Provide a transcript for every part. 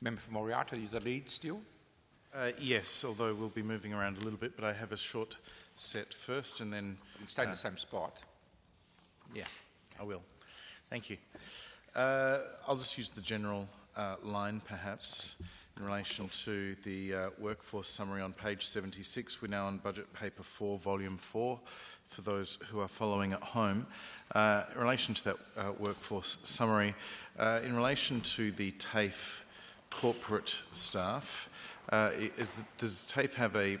Member for Moriarty, are you the lead still? Yes, although we'll be moving around a little bit, but I have a short set first and then... You stay in the same spot. Yeah, I will. Thank you. I'll just use the general line, perhaps, in relation to the workforce summary on page 76. We're now on Budget Paper 4, Volume 4, for those who are following at home. In relation to that workforce summary, in relation to the TAFE corporate staff, does TAFE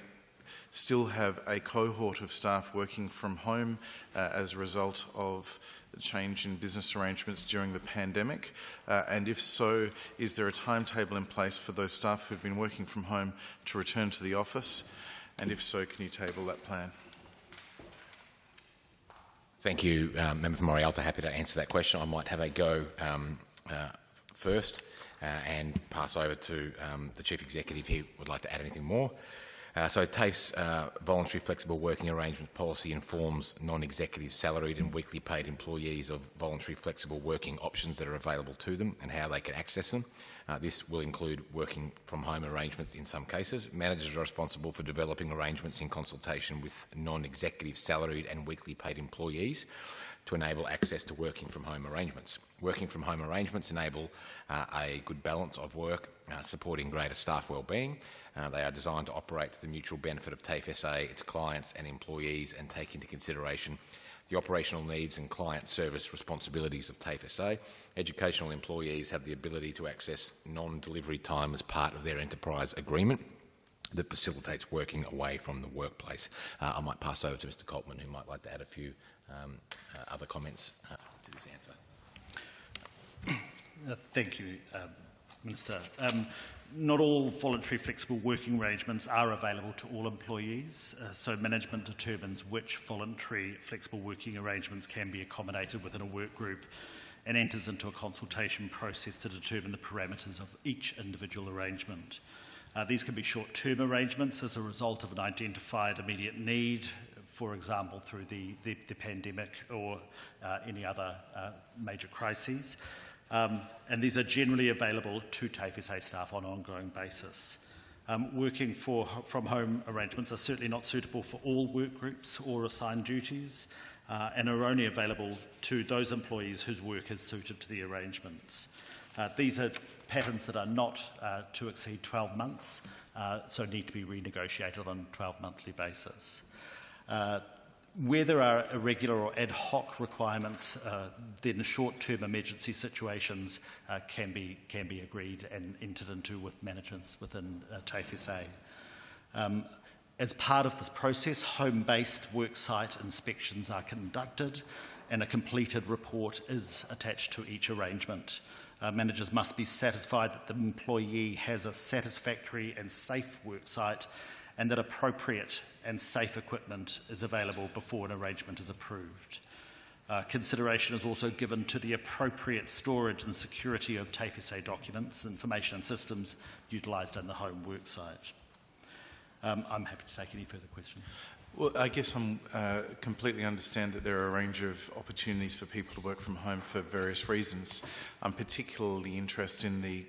still have a cohort of staff working from home as a result of the change in business arrangements during the pandemic? And if so, is there a timetable in place for those staff who've been working from home to return to the office? And if so, can you table that plan? Thank you, Member for Morialta. Happy to answer that question. I might have a go first and pass over to the Chief Executive if he would like to add anything more. So TAFE's voluntary flexible working arrangement policy informs non-executive salaried and weekly paid employees of voluntary flexible working options that are available to them and how they can access them. This will include working from home arrangements in some cases. Managers are responsible for developing arrangements in consultation with non-executive salaried and weekly paid employees to enable access to working from home arrangements. Working from home arrangements enable a good balance of work, supporting greater staff wellbeing. They are designed to operate to the mutual benefit of TAFE SA, its clients and employees, and take into consideration the operational needs and client service responsibilities of TAFE SA. Educational employees have the ability to access non-delivery time as part of their enterprise agreement that facilitates working away from the workplace. I might pass over to Mr Coltman, who might like to add a few other comments to this answer. Thank you, Minister. Not all voluntary flexible working arrangements are available to all employees, so management determines which voluntary flexible working arrangements can be accommodated within a work group and enters into a consultation process to determine the parameters of each individual arrangement. These can be short-term arrangements as a result of an identified immediate need, for example, through the pandemic or any other major crises. And these are generally available to TAFE SA staff on an ongoing basis. Working from home arrangements are certainly not suitable for all work groups or assigned duties and are only available to those employees whose work is suited to the arrangements. These are patterns that are not to exceed 12 months, so need to be renegotiated on a 12-monthly basis. Where there are irregular or ad hoc requirements, then short-term emergency situations can be agreed and entered into with managements within TAFE SA. As part of this process, home-based worksite inspections are conducted and a completed report is attached to each arrangement. Managers must be satisfied that the employee has a satisfactory and safe worksite and that appropriate and safe equipment is available before an arrangement is approved. Consideration is also given to the appropriate storage and security of TAFE SA documents, information and systems utilised in the home worksite. I'm happy to take any further questions. Well, I guess I completely understand that there are a range of opportunities for people to work from home for various reasons. I'm particularly interested in the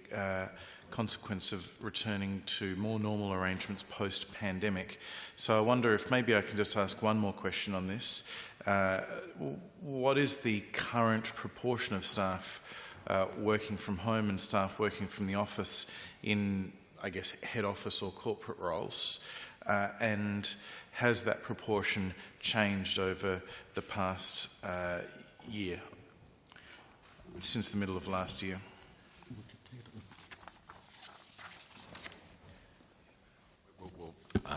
consequence of returning to more normal arrangements post-pandemic. So I wonder if maybe I can just ask one more question on this. What is the current proportion of staff working from home and staff working from the office in, I guess, head office or corporate roles? And has that proportion changed over the past year, since the middle of last year?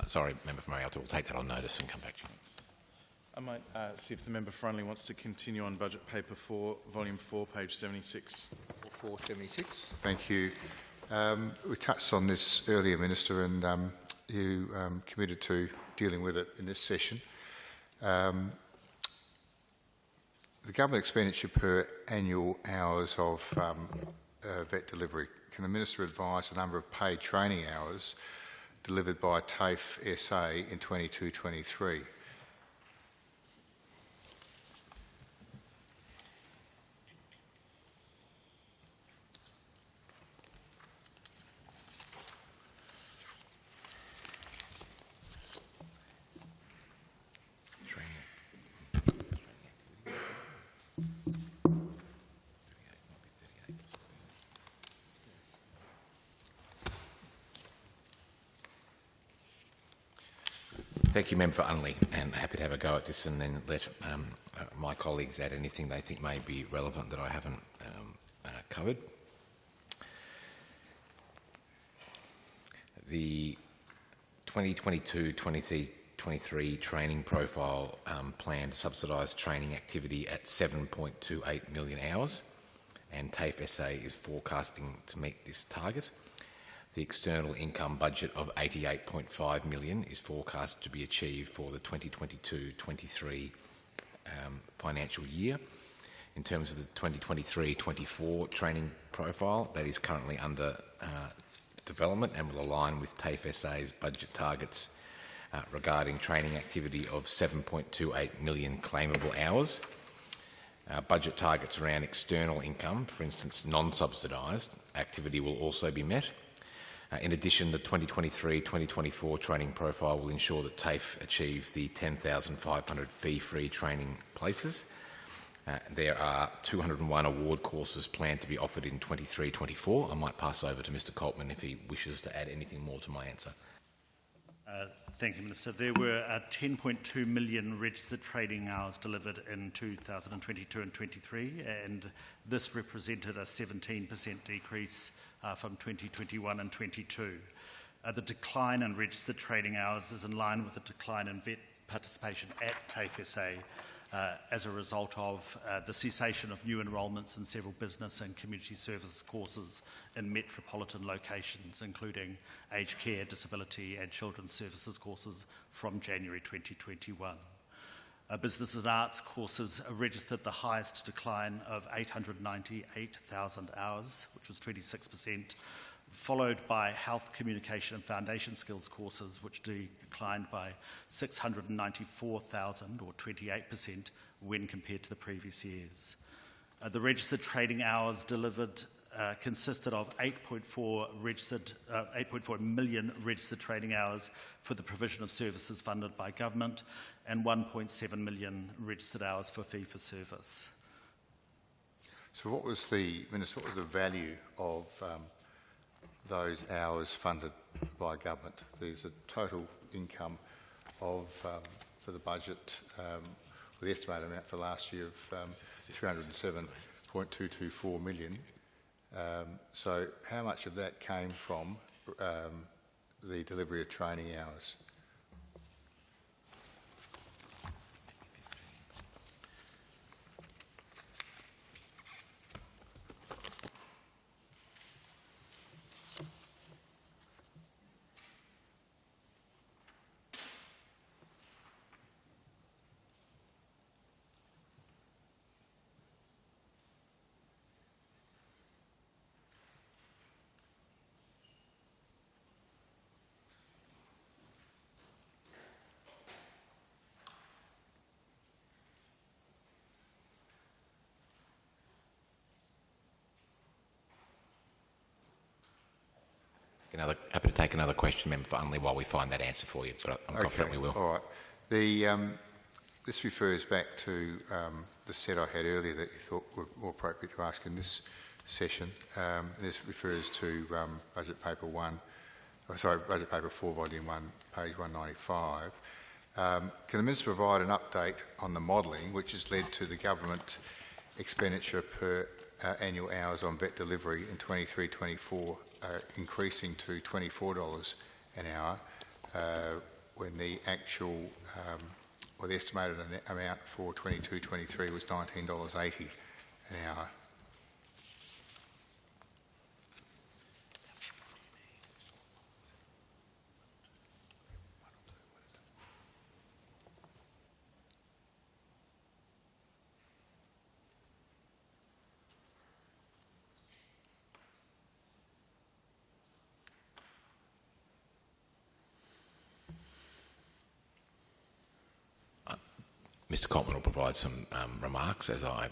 Sorry, Member from Marialta, we'll take that on notice and come back to you. I might see if the member finally wants to continue on Budget Paper 4, Volume 4, page 76. 476. Thank you. We touched on this earlier, Minister, and you committed to dealing with it in this session. The government expenditure per annual hours of vet delivery. Can the Minister advise the number of paid training hours delivered by TAFE SA in 22-23? Thank you, Member for Unley, and happy to have a go at this and then let my colleagues add anything they think may be relevant that I haven't covered. The 2022-23 training profile plan to subsidise training activity at 7.28 million hours, and TAFE SA is forecasting to meet this target. The external income budget of 88.5 million is forecast to be achieved for the 2022-23 financial year. In terms of the 2023-24 training profile, that is currently under development and will align with TAFE SA's budget targets regarding training activity of 7.28 million claimable hours. Budget targets around external income, for instance non-subsidised activity, will also be met. In addition, the 2023-2024 training profile will ensure that TAFE achieve the 10,500 fee-free training places. There are 201 award courses planned to be offered in 23-24. I might pass over to Mr Coltman if he wishes to add anything more to my answer. Thank you, Minister. There were 10.2 million registered training hours delivered in 2022 and 23, and this represented a 17% decrease from 2021 and 22. The decline in registered training hours is in line with the decline in vet participation at TAFE SA as a result of the cessation of new enrolments in several business and community services courses in metropolitan locations, including aged care, disability and children's services courses from January 2021. Business and arts courses registered the highest decline of 898,000 hours, which was 26%, followed by health, communication and foundation skills courses, which declined by 694,000 or 28% when compared to the previous years. The registered training hours delivered consisted of 8.4 million registered training hours for the provision of services funded by government and 1.7 million registered hours for fee-for-service. So what was the, Minister, what was the value of those hours funded by government? There's a total income of, for the budget, the estimated amount for last year of 307.224 million. So how much of that came from the delivery of training hours? Happy to take another question, Member for Unley, while we find that answer for you, but I'm confident we will. All right. This refers back to the set I had earlier that you thought were more appropriate to ask in this session. This refers to Budget Paper 4, Volume 1, page 195. Can the Minister provide an update on the modelling which has led to the government expenditure per annual hours on vet delivery in 23-24 increasing to $24 an hour when the actual or the estimated amount for 22-23 was $19.80 an hour? Mr Coltman will provide some remarks as I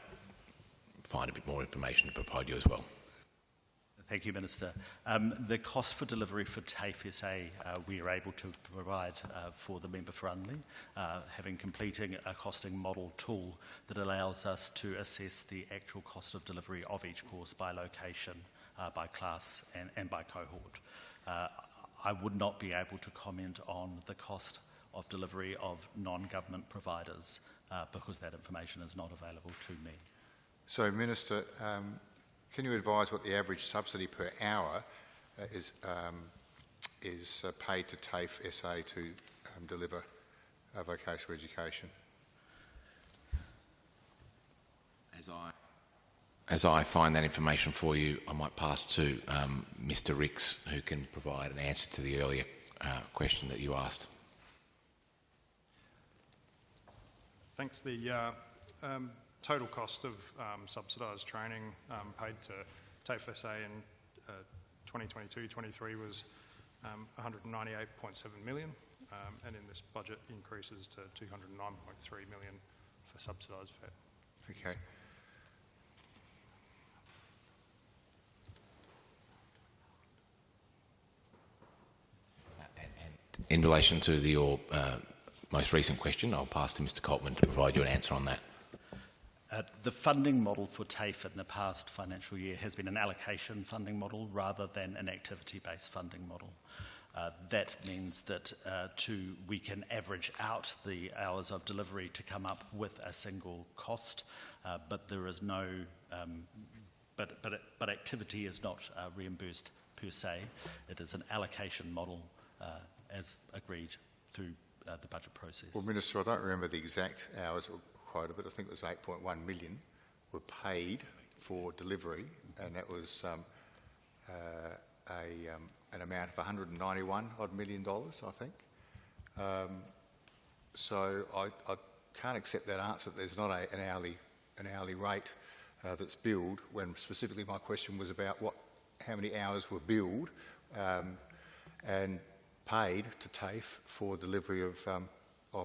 find a bit more information to provide you as well. Thank you, Minister. The cost for delivery for TAFE SA we are able to provide for the member for Unley, having completing a costing model tool that allows us to assess the actual cost of delivery of each course by location, by class and by cohort. I would not be able to comment on the cost of delivery of non-government providers because that information is not available to me. So, Minister, can you advise what the average subsidy per hour is paid to TAFE SA to deliver vocational education? As I find that information for you, I might pass to Mr. Ricks, who can provide an answer to the earlier question that you asked. Thanks. The total cost of subsidised training paid to TAFE SA in 2022-23 was 198.7 million, and in this budget increases to 209.3 million for subsidised FET. Okay. In relation to your most recent question, I'll pass to Mr. Coltman to provide you an answer on that. The funding model for TAFE in the past financial year has been an allocation funding model rather than an activity-based funding model. That means that we can average out the hours of delivery to come up with a single cost, but there is no, but activity is not reimbursed per se. It is an allocation model as agreed through the budget process. Well, Minister, I don't remember the exact hours quota, but I think it was 8.1 million were paid for delivery, and that was an amount of $191 million, I think. So I can't accept that answer. There's not an hourly rate that's billed, when specifically my question was about how many hours were billed and paid to TAFE for delivery of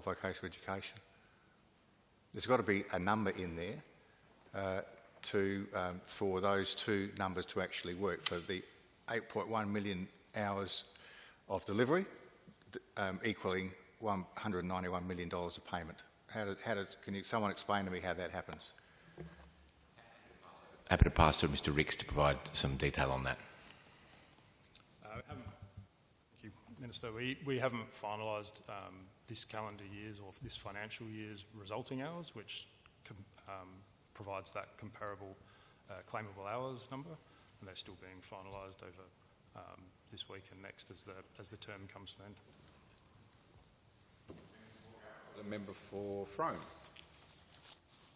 vocational education. There's got to be a number in there for those two numbers to actually work, for the 8.1 million hours of delivery equaling $191 million of payment. Can someone explain to me how that happens? Happy to pass to Mr. Ricks to provide some detail on that. Thank you, Minister. We haven't finalised this calendar year's or this financial year's resulting hours, which provides that comparable claimable hours number, and they're still being finalised over this week and next as the term comes to an end. The member for Frome.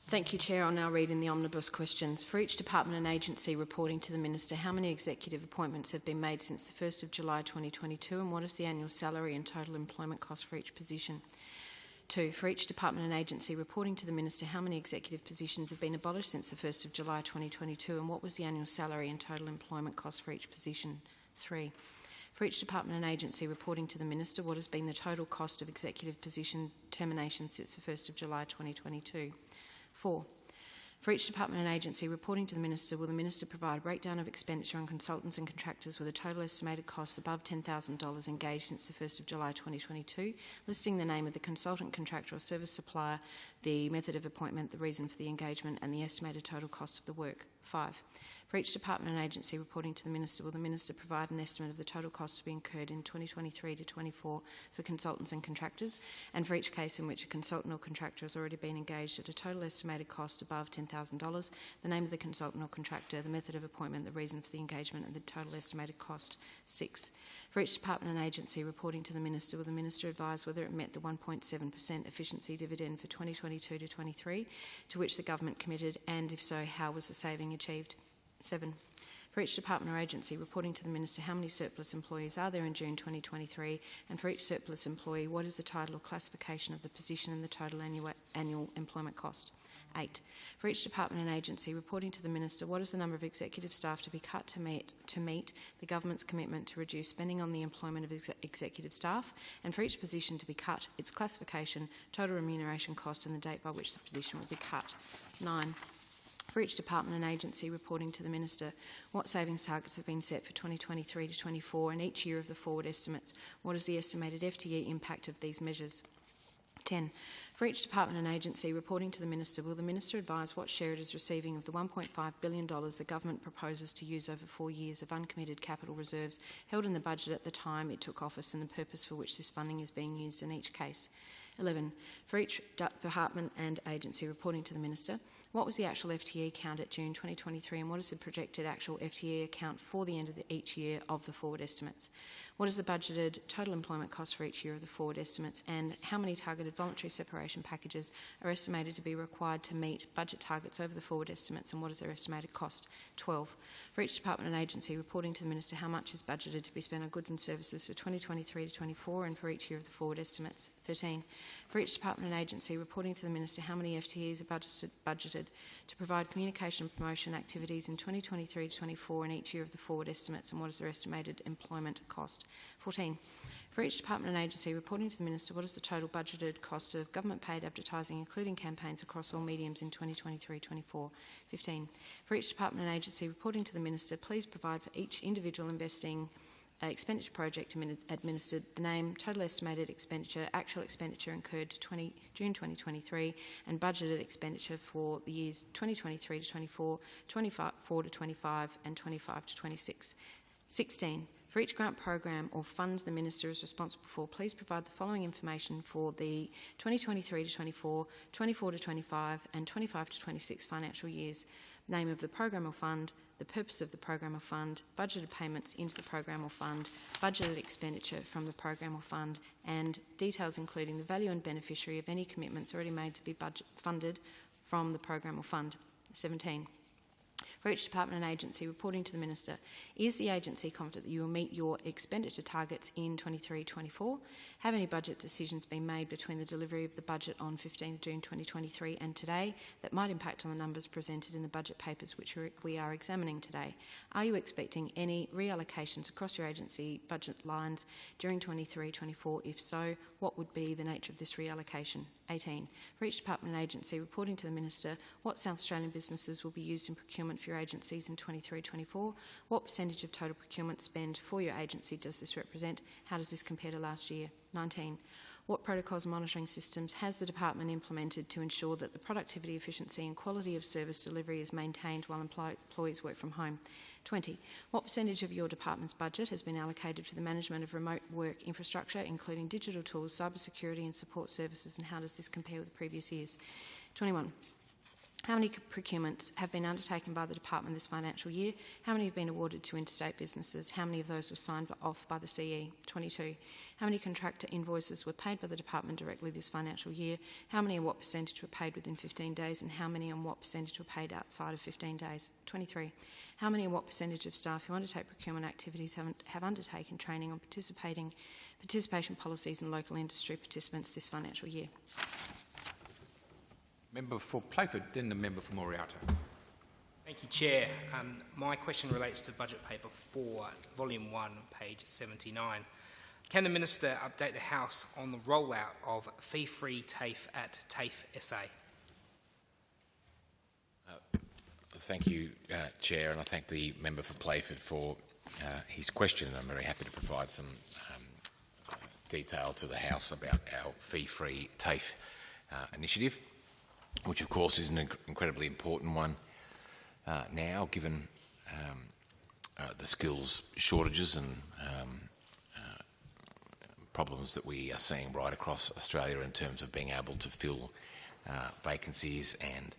Thank you, Chair. I'll now read in the omnibus questions. For each department and agency reporting to the Minister, how many executive appointments have been made since the 1st of July 2022, and what is the annual salary and total employment cost for each position? 2. For each department and agency reporting to the Minister, how many executive positions have been abolished since the 1st of July 2022, and what was the annual salary and total employment cost for each position? 3. For each department and agency reporting to the Minister, what has been the total cost of executive position termination since the 1st of July 2022? 4. For each department and agency reporting to the Minister, will the Minister provide a breakdown of expenditure on consultants and contractors with a total estimated cost above $10,000 engaged since the 1st of July 2022, listing the name of the consultant, contractor or service supplier, the method of appointment, the reason for the engagement and the estimated total cost of the work? 5. For each department and agency reporting to the Minister, will the Minister provide an estimate of the total cost to be incurred in 2023 to 24 for consultants and contractors, and for each case in which a consultant or contractor has already been engaged at a total estimated cost above $10,000, the name of the consultant or contractor, the method of appointment, the reason for the engagement and the total estimated cost? 6. For each department and agency reporting to the Minister, will the Minister advise whether it met the 1.7% efficiency dividend for 2022 to 23 to which the government committed, and if so, how was the saving achieved? 7. For each department or agency reporting to the Minister, how many surplus employees are there in June 2023, and for each surplus employee, what is the title or classification of the position and the total annual employment cost? 8. For each department and agency reporting to the Minister, what is the number of executive staff to be cut to meet the government's commitment to reduce spending on the employment of executive staff, and for each position to be cut, its classification, total remuneration cost and the date by which the position will be cut? 9. For each department and agency reporting to the Minister, what savings targets have been set for 2023 to 24 and each year of the forward estimates? What is the estimated FTE impact of these measures? 10. For each department and agency reporting to the Minister, will the Minister advise what share it is receiving of the $1.5 billion the Government proposes to use over 4 years of uncommitted capital reserves held in the budget at the time it took office and the purpose for which this funding is being used in each case? 11. For each department and agency reporting to the Minister, what was the actual FTE count at June 2023 and what is the projected actual FTE account for the end of each year of the forward estimates? What is the budgeted total employment cost for each year of the forward estimates, and how many targeted voluntary separation packages are estimated to be required to meet budget targets over the forward estimates, and what is their estimated cost? 12. For each department and agency reporting to the Minister, how much is budgeted to be spent on goods and services for 2023 to 24 and for each year of the forward estimates? 13. For each department and agency reporting to the Minister, how many FTEs are budgeted to provide communication and promotion activities in 2023 to 24 and each year of the forward estimates, and what is their estimated employment cost? 14. For each department and agency reporting to the Minister, what is the total budgeted cost of government paid advertising, including campaigns across all mediums in 2023-24? 15. For each department and agency reporting to the Minister, please provide for each individual investing expenditure project administered the name, total estimated expenditure, actual expenditure incurred to June 2023 and budgeted expenditure for the years 2023 to 24, 24 to 25 and 25 to 26. 16. For each grant program or fund the Minister is responsible for, please provide the following information for the 2023 to 24, 24 to 25 and 25 to 26 financial years. Name of the program or fund, the purpose of the program or fund, budgeted payments into the program or fund, budgeted expenditure from the program or fund, and details including the value and beneficiary of any commitments already made to be funded from the program or fund. 17. For each department and agency reporting to the Minister, is the agency confident that you will meet your expenditure targets in 23-24? Have any budget decisions been made between the delivery of the budget on 15 June 2023 and today that might impact on the numbers presented in the budget papers which we are examining today? Are you expecting any reallocations across your agency budget lines during 23-24? If so, what would be the nature of this reallocation? 18. For each department and agency reporting to the Minister, what South Australian businesses will be used in procurement for your agencies in 23-24? What percentage of total procurement spend for your agency does this represent? How does this compare to last year? 19. What protocols and monitoring systems has the department implemented to ensure that the productivity, efficiency and quality of service delivery is maintained while employees work from home? 20. What percentage of your department's budget has been allocated to the management of remote work infrastructure, including digital tools, cybersecurity and support services, and how does this compare with previous years? 21. How many procurements have been undertaken by the department this financial year? How many have been awarded to interstate businesses? How many of those were signed off by the CE? 22. How many contractor invoices were paid by the department directly this financial year? How many and what percentage were paid within 15 days? And how many and what percentage were paid outside of 15 days? 23. How many and what percentage of staff who undertake procurement activities have undertaken training on participation policies and local industry participants this financial year? Member for Playford, then the member for Morialta. Thank you, Chair. My question relates to Budget Paper 4, Volume 1, page 79. Can the Minister update the House on the rollout of fee-free TAFE at TAFE SA? Thank you, Chair, and I thank the member for Playford for his question. I'm very happy to provide some detail to the House about our fee-free TAFE initiative, which of course is an incredibly important one now, given the skills shortages and problems that we are seeing right across Australia in terms of being able to fill vacancies and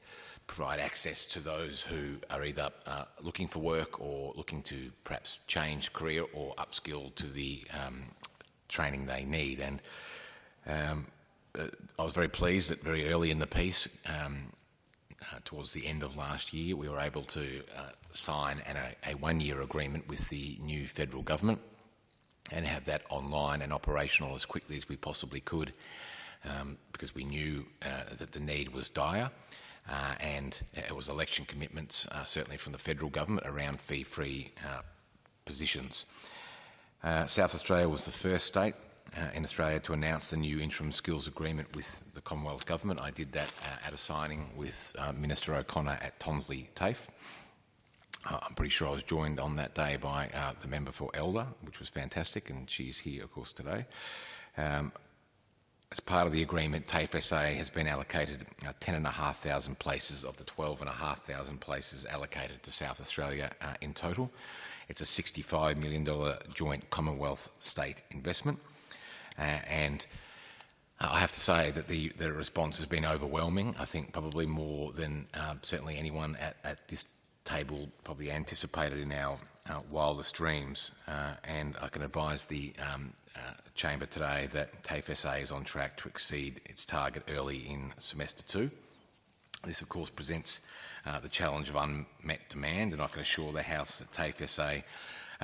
provide access to those who are either looking for work or looking to perhaps change career or upskill to the training they need. And I was very pleased that very early in the piece, towards the end of last year, we were able to sign a one-year agreement with the new federal government and have that online and operational as quickly as we possibly could, because we knew that the need was dire, and it was election commitments, certainly from the federal government, around fee-free positions. South Australia was the first state in Australia to announce the new interim skills agreement with the Commonwealth Government. I did that at a signing with Minister O'Connor at Tonsley TAFE. I'm pretty sure I was joined on that day by the member for Elder, which was fantastic, and she's here, of course, today. as part of the agreement, TAFE SA has been allocated 10,500 places of the 12,500 places allocated to South Australia in total. It's a $65 million joint Commonwealth-state investment, and I have to say that the response has been overwhelming. I think probably more than certainly anyone at this table probably anticipated in our wildest dreams, and I can advise the Chamber today that TAFE SA is on track to exceed its target early in semester 2. This of course presents the challenge of unmet demand, and I can assure the House that TAFE SA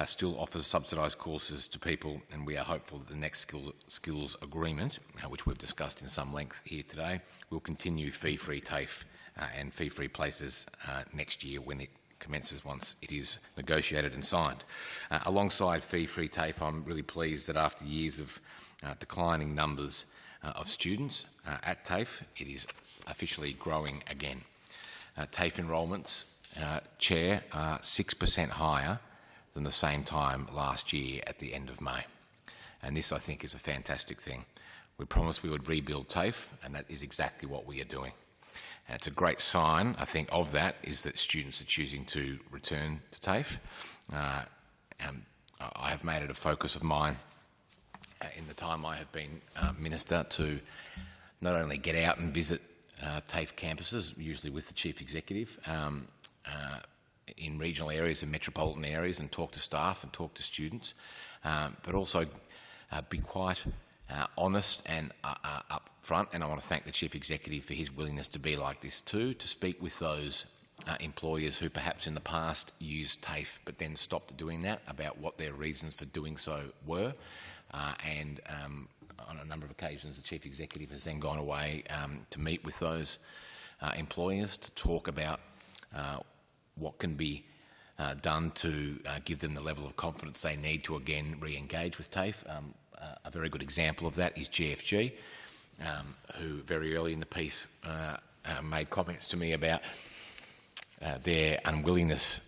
still offers subsidised courses to people, and we are hopeful that the next skills agreement, which we've discussed in some length here today, will continue fee-free TAFE and fee-free places next year when it commences, once it is negotiated and signed. Alongside fee-free TAFE, I'm really pleased that after years of declining numbers of students at TAFE, it is officially growing again. TAFE enrolments, Chair, are 6% higher than the same time last year at the end of May. And this, I think, is a fantastic thing. We promised we would rebuild TAFE, and that is exactly what we are doing. And it's a great sign, I think, of that is that students are choosing to return to TAFE. And I have made it a focus of mine in the time I have been Minister to not only get out and visit TAFE campuses, usually with the Chief Executive, in regional areas and metropolitan areas, and talk to staff and talk to students, but also be quite honest and upfront. And I want to thank the Chief Executive for his willingness to be like this too, to speak with those employers who perhaps in the past used TAFE but then stopped doing that, about what their reasons for doing so were. And on a number of occasions the Chief Executive has then gone away to meet with those employers to talk about what can be done to give them the level of confidence they need to again re-engage with TAFE. A very good example of that is GFG, who very early in the piece made comments to me about their unwillingness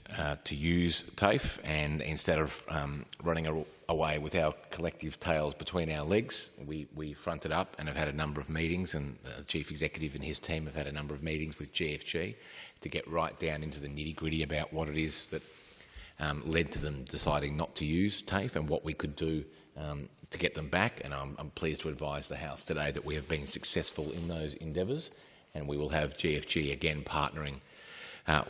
to use TAFE, and instead of running away with our collective tails between our legs, we fronted up and have had a number of meetings, and the Chief Executive and his team have had a number of meetings with GFG to get right down into the nitty-gritty about what it is that led to them deciding not to use TAFE and what we could do to get them back. And I'm pleased to advise the House today that we have been successful in those endeavours, and we will have GFG again partnering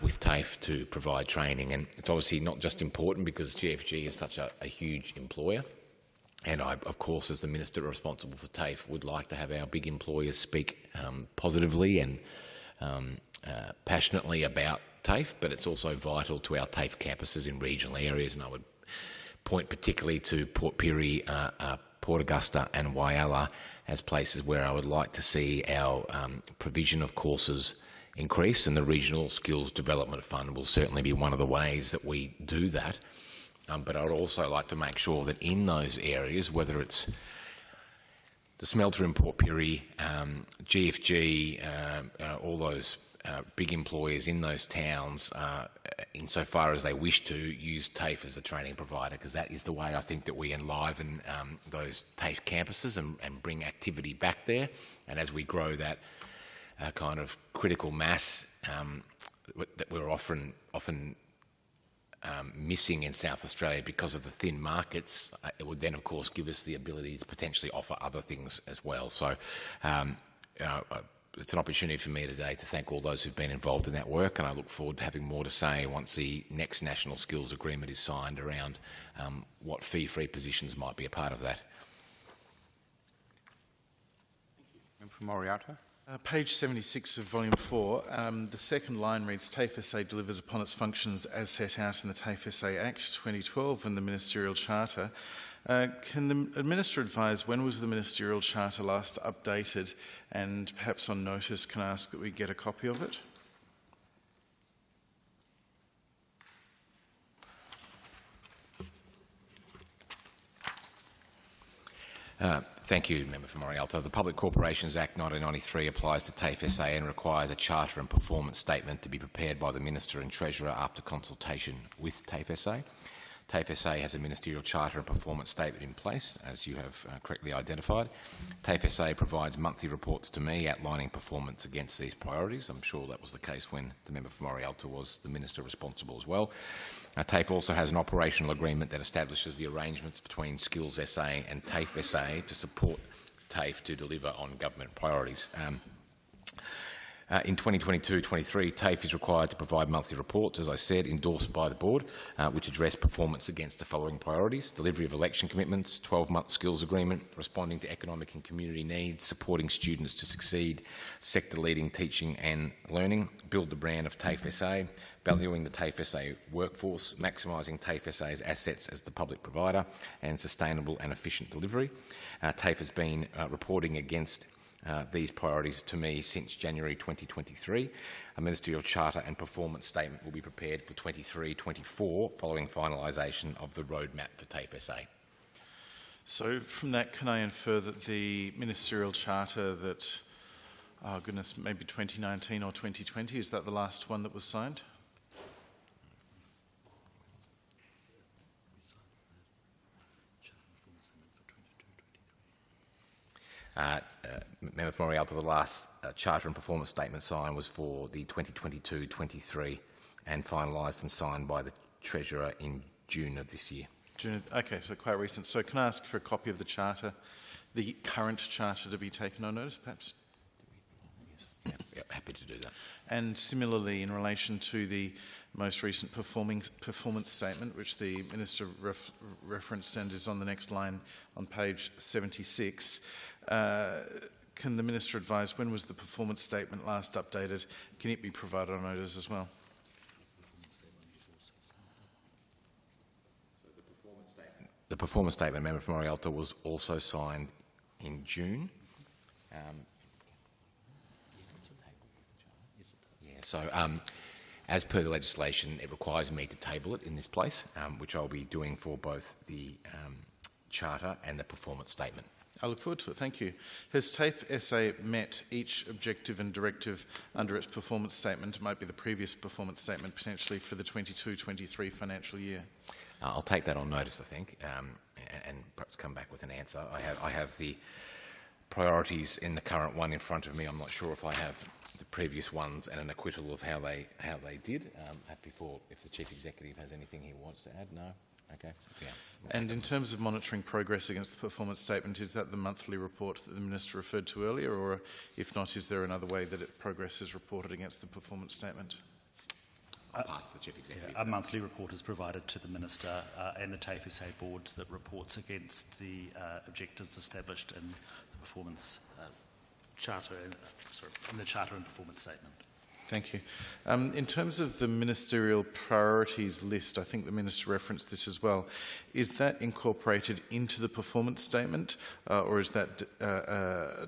with TAFE to provide training. And it's obviously not just important because GFG is such a huge employer, and I, of course, as the Minister responsible for TAFE, would like to have our big employers speak positively and passionately about TAFE, but it's also vital to our TAFE campuses in regional areas, and I would point particularly to Port Pirie, Port Augusta and Whyalla as places where I would like to see our provision of courses increase, and the Regional Skills Development Fund will certainly be one of the ways that we do that. But I would also like to make sure that in those areas, whether it's the smelter in Port Pirie, GFG, all those big employers in those towns, insofar as they wish to, use TAFE as a training provider, because that is the way I think that we enliven those TAFE campuses and bring activity back there. And as we grow that kind of critical mass that we're often missing in South Australia because of the thin markets, it would then of course give us the ability to potentially offer other things as well. So it's an opportunity for me today to thank all those who've been involved in that work, and I look forward to having more to say once the next National Skills Agreement is signed around what fee-free positions might be a part of that. Member for Moriata. Page 76 of Volume 4, the second line reads, TAFE SA delivers upon its functions as set out in the TAFE SA Act 2012 and the Ministerial Charter. Can the Minister advise when was the Ministerial Charter last updated, and perhaps on notice can I ask that we get a copy of it? Thank you, Member for Morialta. The Public Corporations Act 1993 applies to TAFE SA and requires a charter and performance statement to be prepared by the Minister and Treasurer after consultation with TAFE SA. TAFE SA has a ministerial charter and performance statement in place, as you have correctly identified. TAFE SA provides monthly reports to me outlining performance against these priorities. I'm sure that was the case when the member for Morialta was the minister responsible as well. TAFE also has an operational agreement that establishes the arrangements between Skills SA and TAFE SA to support TAFE to deliver on government priorities. In 2022-23, TAFE is required to provide monthly reports, as I said, endorsed by the board, which address performance against the following priorities: delivery of election commitments, 12-month skills agreement, responding to economic and community needs, supporting students to succeed, sector-leading teaching and learning, build the brand of TAFE SA, valuing the TAFE SA workforce, maximising TAFE SA's assets as the public provider, and sustainable and efficient delivery. TAFE has been reporting against these priorities to me since January 2023. A ministerial charter and performance statement will be prepared for 23-24 following finalisation of the roadmap for TAFE SA. So from that, can I infer that the ministerial charter that, oh goodness, maybe 2019 or 2020, is that the last one that was signed? Member for Morialta, the last charter and performance statement signed was for the 2022-23 and finalised and signed by the Treasurer in June of this year. June, okay, so quite recent. So can I ask for a copy of the charter, the current charter, to be taken on notice, perhaps? Yeah, happy to do that. And similarly, in relation to the most recent performance statement, which the Minister referenced and is on the next line on page 76, can the Minister advise when was the performance statement last updated? Can it be provided on notice as well? The performance statement, Member for Morialta, was also signed in June. As per the legislation, it requires me to table it in this place, which I'll be doing for both the charter and the performance statement. I look forward to it. Thank you. Has TAFE SA met each objective and directive under its performance statement? It might be the previous performance statement, potentially for the 22-23 financial year. I'll take that on notice, I think, and perhaps come back with an answer. I have the priorities in the current one in front of me. I'm not sure if I have the previous ones and an acquittal of how they did. Happy for if the Chief Executive has anything he wants to add. No? Okay. Yeah. And in terms of monitoring progress against the performance statement, is that the monthly report that the Minister referred to earlier, or if not, is there another way that progress is reported against the performance statement? I'll pass to the Chief Executive. A monthly report is provided to the Minister and the TAFE SA board that reports against the objectives established in the performance charter, in the charter and performance statement. Thank you. In terms of the ministerial priorities list, I think the Minister referenced this as well. Is that incorporated into the performance statement, or is that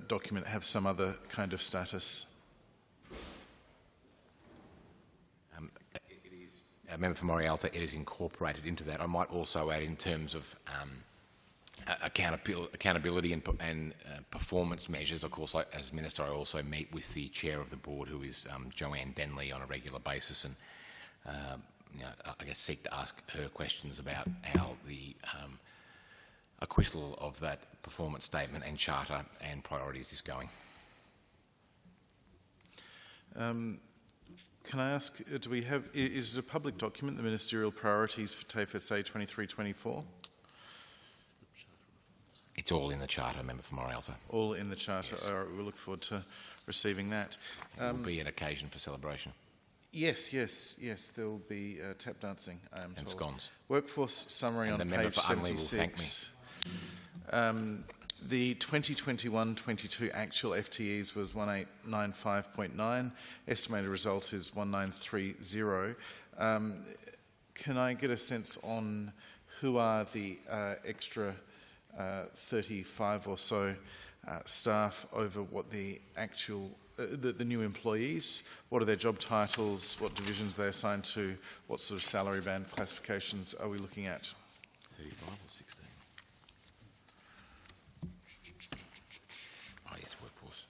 document have some other kind of status? It is, Member for Morialta, it is incorporated into that. I might also add in terms of accountability and performance measures. Of course, as Minister, I also meet with the Chair of the Board, who is Joanne Denley, on a regular basis, and I guess seek to ask her questions about how the acquittal of that performance statement and charter and priorities is going. Can I ask, do we have, is it a public document, the ministerial priorities for TAFE SA 23-24? It's all in the charter, Member for Morialta. All in the charter. Yes. All right, we'll look forward to receiving that. It will be an occasion for celebration. Yes, there will be tap dancing, I am told. And scones. Workforce summary and on the page member for Unley will thank me. The 2021-22 actual FTEs was 1895.9. Estimated result is 1930. Can I get a sense on who are the extra 35 or so staff over what the actual, the new employees, what are their job titles, what divisions they're assigned to, what sort of salary band classifications are we looking at? 35 or 16? Oh yes, workforce.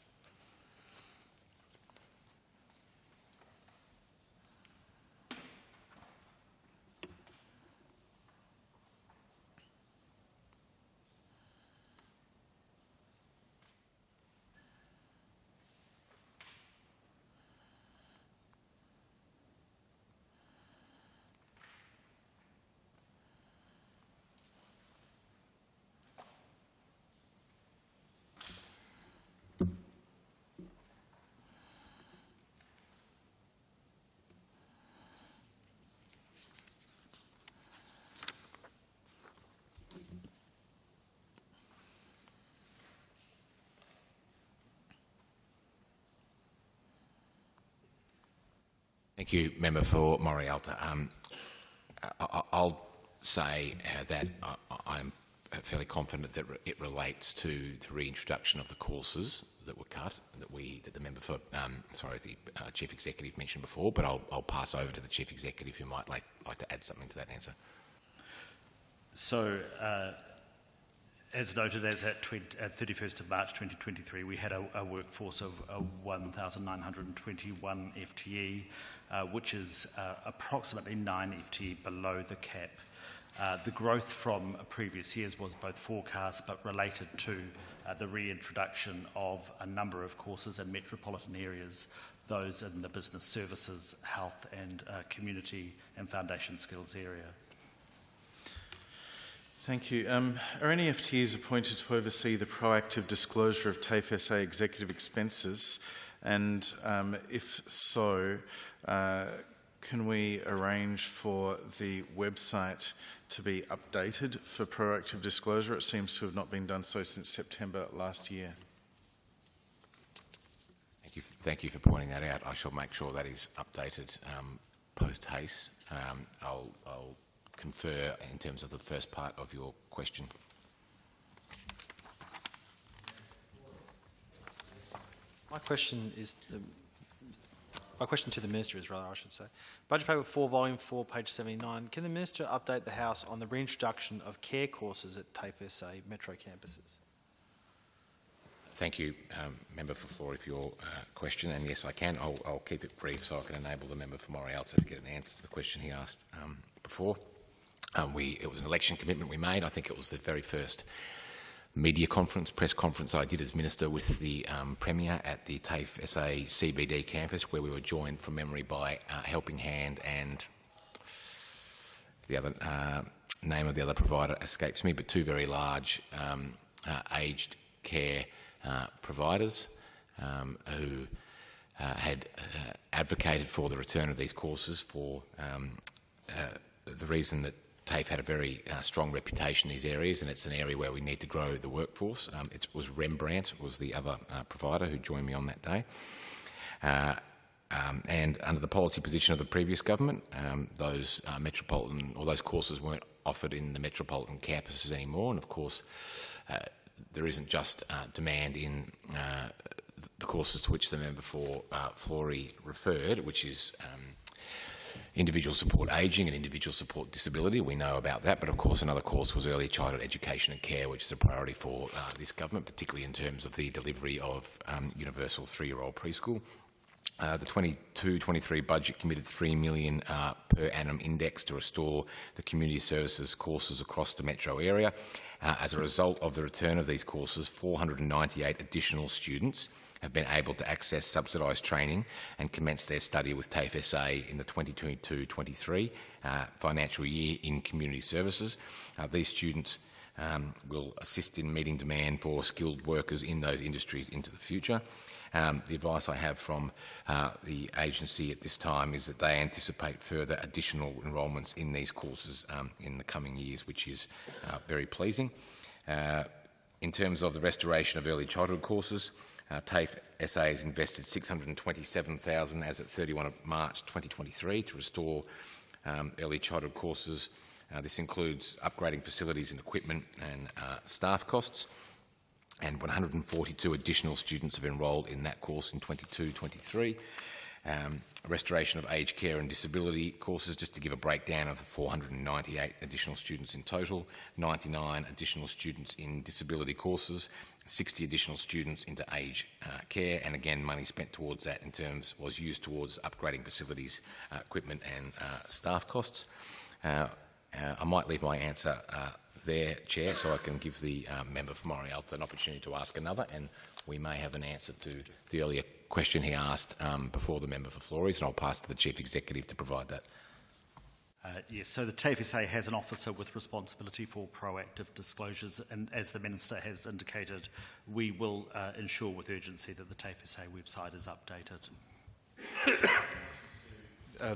Thank you, Member for Morialta. I'll say that I'm fairly confident that it relates to the reintroduction of the courses that were cut, that the member for, the Chief Executive mentioned before, but I'll pass over to the Chief Executive who might like to add something to that answer. So, as noted, as at 31st of March 2023, we had a workforce of 1,921 FTE, which is approximately 9 FTE below the cap. The growth from previous years was both forecast but related to the reintroduction of a number of courses in metropolitan areas, those in the business services, health and community and foundation skills area. Thank you. Are any FTEs appointed to oversee the proactive disclosure of TAFE SA executive expenses? And if so, can we arrange for the website to be updated for proactive disclosure? It seems to have not been done so since September last year. Thank you for pointing that out. I shall make sure that is updated post-haste. I'll confer in terms of the first part of your question. My question to the Minister is, I should say. Budget Paper 4, Volume 4, page 79. Can the Minister update the House on the reintroduction of care courses at TAFE SA metro campuses? Thank you, Member for Florey, for your question. And yes, I can. I'll keep it brief so I can enable the Member for Morialta to get an answer to the question he asked before. It was an election commitment we made. I think it was the very first press conference I did as Minister with the Premier at the TAFE SA CBD campus, where we were joined from memory by Helping Hand and the other name of the other provider escapes me, but two very large aged care providers who had advocated for the return of these courses for the reason that TAFE had a very strong reputation in these areas, and it's an area where we need to grow the workforce. It was Rembrandt was the other provider who joined me on that day. And under the policy position of the previous government, those courses weren't offered in the metropolitan campuses anymore. And of course, there isn't just demand in the courses to which the member for Florey referred, which is individual support ageing and individual support disability. We know about that, but of course another course was early childhood education and care, which is a priority for this government, particularly in terms of the delivery of universal 3-year-old preschool. The 22-23 budget committed $3 million per annum index to restore the community services courses across the metro area. As a result of the return of these courses, 498 additional students have been able to access subsidised training and commence their study with TAFE SA in the 2022-23 financial year in community services. These students will assist in meeting demand for skilled workers in those industries into the future. The advice I have from the agency at this time is that they anticipate further additional enrolments in these courses in the coming years, which is very pleasing. In terms of the restoration of early childhood courses, TAFE SA has invested $627,000 as at 31 of March 2023 to restore early childhood courses. This includes upgrading facilities and equipment and staff costs. And 142 additional students have enrolled in that course in 22-23. Restoration of aged care and disability courses, just to give a breakdown of the 498 additional students in total, 99 additional students in disability courses, 60 additional students into aged care, and again, money spent towards that was used towards upgrading facilities, equipment and staff costs. I might leave my answer there, Chair, so I can give the member for Morialta an opportunity to ask another, and we may have an answer to the earlier question he asked before the member for Flores, and I'll pass to the Chief Executive to provide that. Yes, so the TAFE SA has an officer with responsibility for proactive disclosures, and as the Minister has indicated, we will ensure with urgency that the TAFE SA website is updated.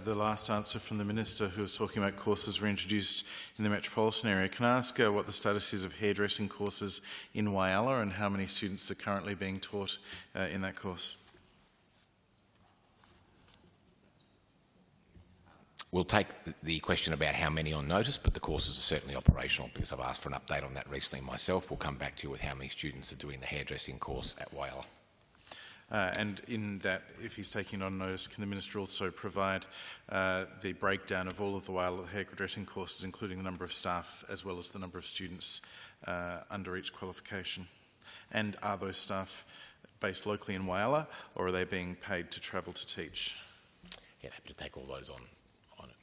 The last answer from the Minister, who was talking about courses reintroduced in the metropolitan area. Can I ask what the status is of hairdressing courses in Whyalla and how many students are currently being taught in that course? We'll take the question about how many on notice, but the courses are certainly operational because I've asked for an update on that recently myself. We'll come back to you with how many students are doing the hairdressing course at Whyalla. And in that, if he's taking on notice, can the Minister also provide the breakdown of all of the Whyalla hairdressing courses, including the number of staff as well as the number of students under each qualification? And are those staff based locally in Whyalla, or are they being paid to travel to teach? Yeah, happy to take all those on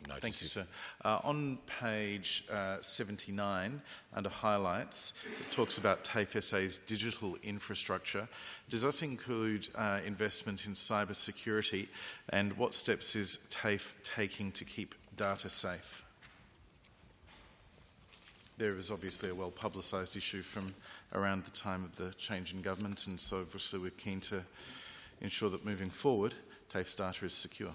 notice. Thank you, sir. On page 79, under highlights, it talks about TAFE SA's digital infrastructure. Does this include investment in cyber security, and what steps is TAFE taking to keep data safe? There is obviously a well-publicised issue from around the time of the change in government, and so obviously we're keen to ensure that moving forward, TAFE's data is secure.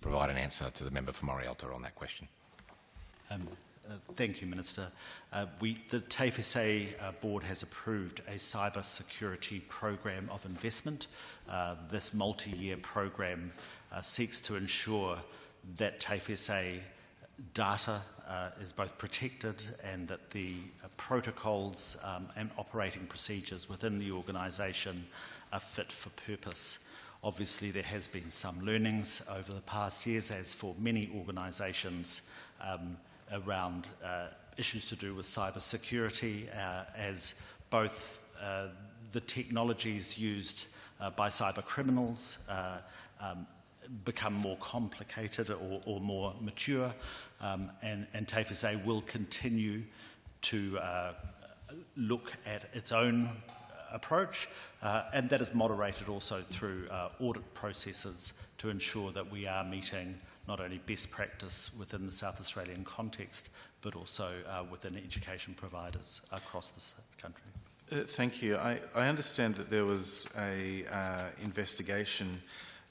Provide an answer to the member for Morialta on that question. Thank you, Minister. The TAFE SA board has approved a cyber security program of investment. This multi-year program seeks to ensure that TAFE SA data is both protected and that the protocols and operating procedures within the organisation are fit for purpose. Obviously, there has been some learnings over the past years, as for many organisations, around issues to do with cyber security, as both the technologies used by cyber criminals become more complicated or more mature, and TAFE SA will continue to look at its own approach, and that is moderated also through audit processes to ensure that we are meeting not only best practice within the South Australian context, but also within education providers across the country. Thank you. I understand that there was a investigation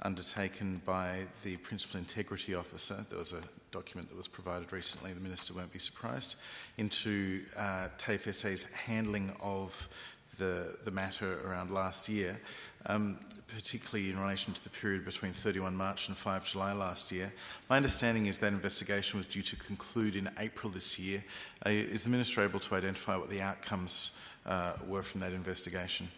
undertaken by the Principal Integrity Officer. There was a document that was provided recently, the Minister won't be surprised, into TAFE SA's handling of the matter around last year, particularly in relation to the period between 31 March and 5 July last year. My understanding is that investigation was due to conclude in April this year. Is the Minister able to identify what the outcomes were from that investigation?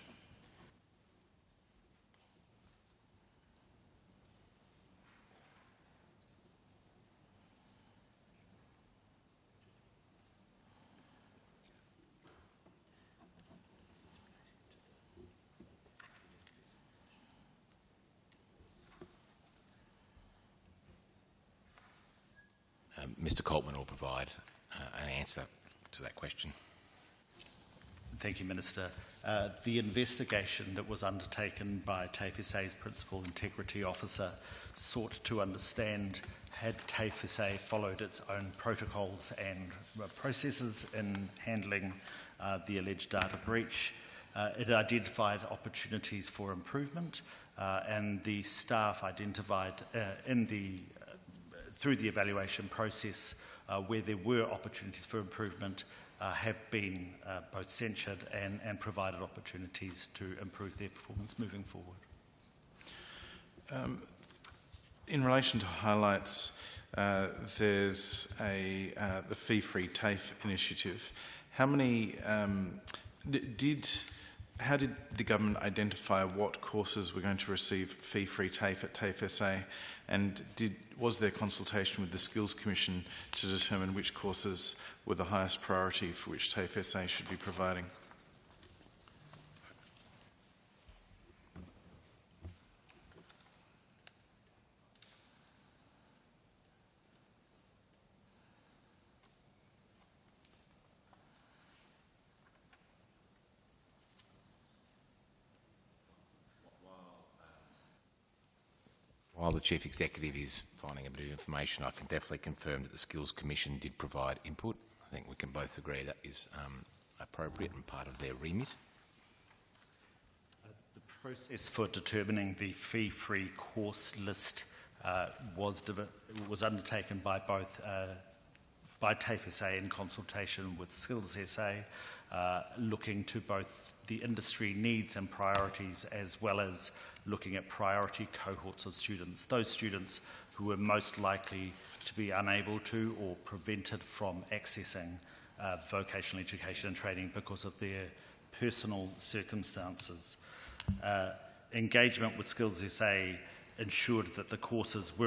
Mr. Coltman will provide an answer to that question. Thank you, Minister. The investigation that was undertaken by TAFE SA's Principal Integrity Officer sought to understand had TAFE SA followed its own protocols and processes in handling the alleged data breach. It identified opportunities for improvement, and the staff identified through the evaluation process where there were opportunities for improvement have been both censured and provided opportunities to improve their performance moving forward. In relation to highlights, there's the fee-free TAFE initiative. How did the government identify what courses were going to receive fee-free TAFE at TAFE SA, and was there consultation with the Skills Commission to determine which courses were the highest priority for which TAFE SA should be providing? While the Chief Executive is finding a bit of information, I can definitely confirm that the Skills Commission did provide input. I think we can both agree that is appropriate and part of their remit. The process for determining the fee-free course list was undertaken by both by TAFE SA in consultation with Skills SA, looking to both the industry needs and priorities, as well as looking at priority cohorts of students, those students who were most likely to be unable to or prevented from accessing vocational education and training because of their personal circumstances. Engagement with Skills SA ensured that the courses were